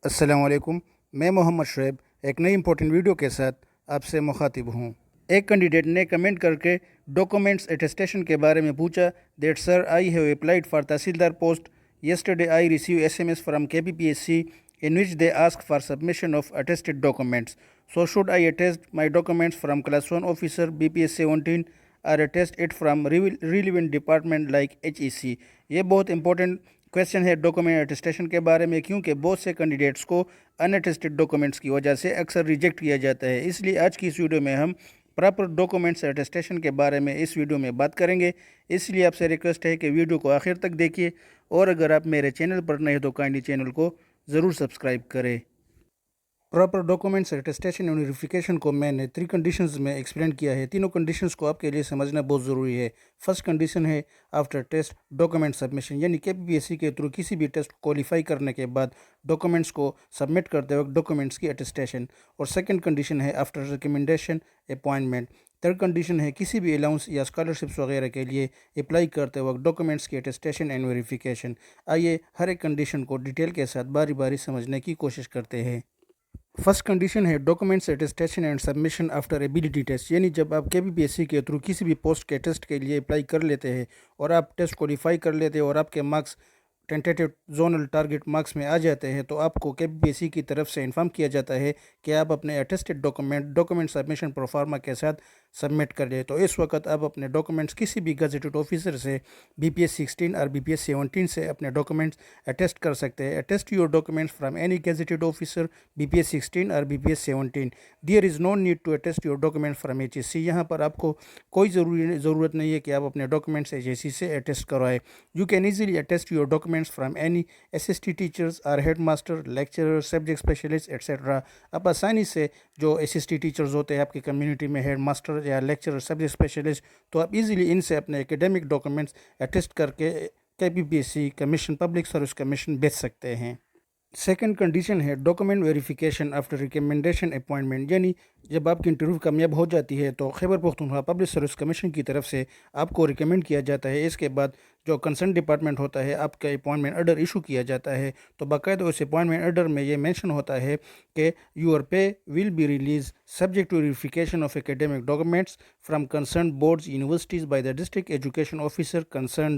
السلام علیکم، میں محمد شعیب ایک نئی امپورٹنٹ ویڈیو کے ساتھ آپ سے مخاطب ہوں۔ ایک کینڈیڈیٹ نے کمنٹ کر کے ڈاکومنٹس اٹیسٹیشن کے بارے میں پوچھا that sir I have applied for tehsildar post yesterday I receive SMS from KPPSC in which they ask for submission of attested documents. So should I attest my documents from Class 1 officer BPS 17 or attest it from relevant department like HEC؟ یہ بہت important question ہے document attestation کے بارے میں، کیونکہ بہت سے candidates کو ان اٹیسٹڈ ڈاکومنٹس کی وجہ سے اکثر ریجیکٹ کیا جاتا ہے۔ اس لیے آج کی اس ویڈیو میں ہم پراپر ڈاکومنٹس اٹیسٹیشن کے بارے میں اس ویڈیو میں بات کریں گے۔ اس لیے آپ سے ریکویسٹ ہے کہ ویڈیو کو آخر تک دیکھیے، اور اگر آپ میرے چینل پر نئے تو کائنڈلی چینل کو ضرور سبسکرائب کریں۔ پراپر ڈاکومنٹس اٹیسٹیشن اور ویریفیکیشن کو میں نے 3 کنڈیشنز میں ایکسپلین کیا ہے۔ تینوں کنڈیشنز کو آپ کے لیے سمجھنا بہت ضروری ہے۔ فرسٹ کنڈیشن ہے آفٹر ٹیسٹ ڈاکومنٹ سبمیشن، یعنی KPPSC کے تھرو کسی بھی ٹیسٹ کوالیفائی کرنے کے بعد ڈاکومنٹس کو سبمٹ کرتے وقت ڈاکومنٹس کی اٹیسٹیشن۔ اور سیکنڈ کنڈیشن ہے after recommendation appointment. Third condition ہے کسی بھی الاؤنس یا اسکالرشپس وغیرہ کے لیے اپلائی کرتے وقت ڈاکومنٹس کی اٹیسٹیشن اینڈ ویریفیکیشن۔ آئیے ہر ایک کنڈیشن کو ڈیٹیل کے ساتھ باری باری سمجھنے کی کوشش کرتے ہیں۔ فرسٹ کنڈیشن ہے documents attestation and submission after ability test, یعنی جب آپ KPPSC کے تھرو کسی بھی پوسٹ کے ٹیسٹ کے لیے اپلائی کر لیتے ہیں اور آپ ٹیسٹ کوالیفائی کر لیتے ہیں اور آپ کے مارکس ٹینٹیٹیو زونل ٹارگٹ مارکس میں آ جاتے ہیں، تو آپ کو KPPSC کی طرف سے انفارم کیا جاتا ہے کہ آپ اپنے اٹیسٹڈ ڈاکومنٹ سبمیشن پروفارما کے ساتھ سبمٹ کر لیں۔ تو اس وقت آپ اپنے ڈاکومنٹس کسی بھی گزیٹڈ آفیسر سے BPS 16 اور BPS 17 سے اپنے ڈاکومنٹس اٹیسٹ کر سکتے ہیں۔ Attest your documents from any gazetted officer BPS 16 اور BPS 17۔ There is no need to attest your document from HEC۔ یہاں پر آپ کو کوئی ضرورت نہیں ہے کہ آپ اپنے ڈاکومنٹس HEC سے اٹیسٹ کروائیں۔ You can easily attest your documents from any SST teachers اور head master, lecturer, subject specialist etcetera. آپ آسانی سے جو SST ٹیچرز ہوتے ہیں آپ کی کمیونٹی میں، ہیڈ ماسٹر یا لیکچرر، سبجیکٹ اسپیشلسٹ، تو آپ ایزیلی ان سے اپنے ایکیڈیمک ڈاکومنٹس اٹیسٹ کر کے KPPSC commission, public service commission بھیج سکتے ہیں۔ سیکنڈ کنڈیشن ہے document verification after recommendation appointment, یعنی جب آپ کی انٹرویو کامیاب ہو جاتی ہے تو Khyber Pakhtunkhwa public service commission کی طرف سے آپ کو ریکمنڈ کیا جاتا ہے۔ اس کے بعد جو کنسرن ڈپارٹمنٹ ہوتا ہے آپ کا اپوائنٹمنٹ آرڈر ایشو کیا جاتا ہے، تو باقاعدہ اس اپوائنٹمنٹ آرڈر میں یہ مینشن ہوتا ہے کہ your pay will be release subject to verification of academic documents from concern boards universities by the district education officer concern.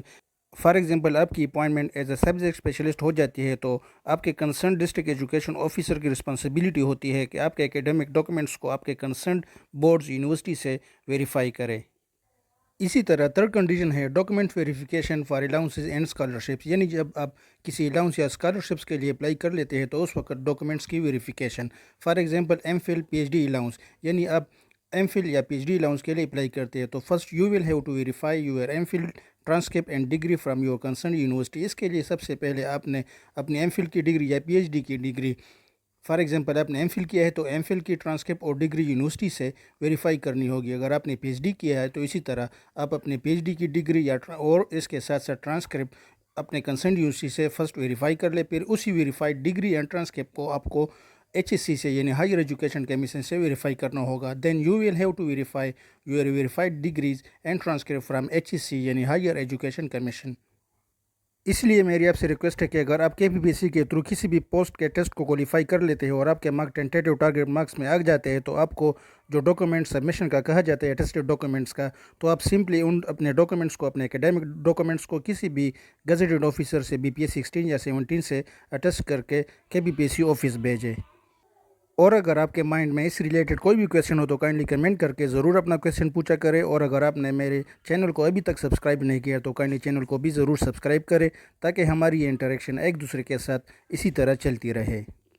For example آپ کی appointment as a subject specialist ہو جاتی ہے، تو آپ کے کنسرن ڈسٹرکٹ ایجوکیشن آفیسر کی responsibility ہوتی ہے کہ آپ کے اکیڈیمک ڈاکومنٹس کو آپ کے کنسرنڈ بورڈز یونیورسٹی سے ویریفائی کرے۔ اسی طرح تھرڈ کنڈیشن ہے document verification for allowances and scholarships, یعنی جب آپ کسی الاؤنس یا اسکالرشپس کے لیے اپلائی کر لیتے ہیں تو اس وقت ڈاکومنٹس کی verification. For example MPhil PhD allowance, یعنی آپ MPhil یا PhD الاؤنس کے لیے اپلائی کرتے ہیں تو first you will have to verify your MPhil transcript and degree from your concern university. اس کے لیے سب سے پہلے آپ نے اپنی MPhil کی ڈگری یا PhD کی ڈگری، فار ایگزامپل آپ نے MPhil کیا ہے تو MPhil کی ٹرانسکرپٹ اور ڈگری یونیورسٹی سے ویریفائی کرنی ہوگی۔ اگر آپ نے PhD کیا ہے تو اسی طرح آپ اپنے PhD کی ڈگری اور اس کے ساتھ ساتھ ٹرانسکرپٹ اپنے کنسرن یونیورسٹی سے فرسٹ ویریفائی کر لیں، پھر اسی ویریفائڈ ڈگری اینڈ ٹرانسکرپٹ کو آپ کو HSC سے یعنی ہائر ایجوکیشن کمیشن سے ویریفائی کرنا ہوگا۔ Then you will have to verify your verified degrees and transcript from HEC یعنی ہائر ایجوکیشن کمیشن۔ اس لیے میری آپ سے ریکویسٹ ہے کہ اگر آپ KPPSC کے تھرو کسی بھی پوسٹ کے ٹیسٹ کو کوالیفائی کر لیتے ہیں اور آپ کے مارک ٹینٹیٹیو ٹارگٹ مارکس میں آ جاتے ہیں، تو آپ کو جو ڈاکومنٹ سبمیشن کا کہا جاتا ہے اٹیسٹڈ ڈاکومنٹس کا، تو آپ سمپلی ان اپنے ڈاکومنٹس کو، اپنے اکیڈیمک ڈاکومنٹس کو کسی بھی گزیٹڈ آفیسر سے BPS 16 یا 17 سے اٹیسٹ کر کے KPPSC آفس بھیجیں۔ اور اگر آپ کے مائنڈ میں اس ریلیٹڈ کوئی بھی کویشچن ہو تو کائنڈلی کمنٹ کر کے ضرور اپنا کویشچن پوچھا کرے، اور اگر آپ نے میرے چینل کو ابھی تک سبسکرائب نہیں کیا تو کائنڈلی چینل کو بھی ضرور سبسکرائب کرے، تاکہ ہماری یہ انٹریکشن ایک دوسرے کے ساتھ اسی طرح چلتی رہے۔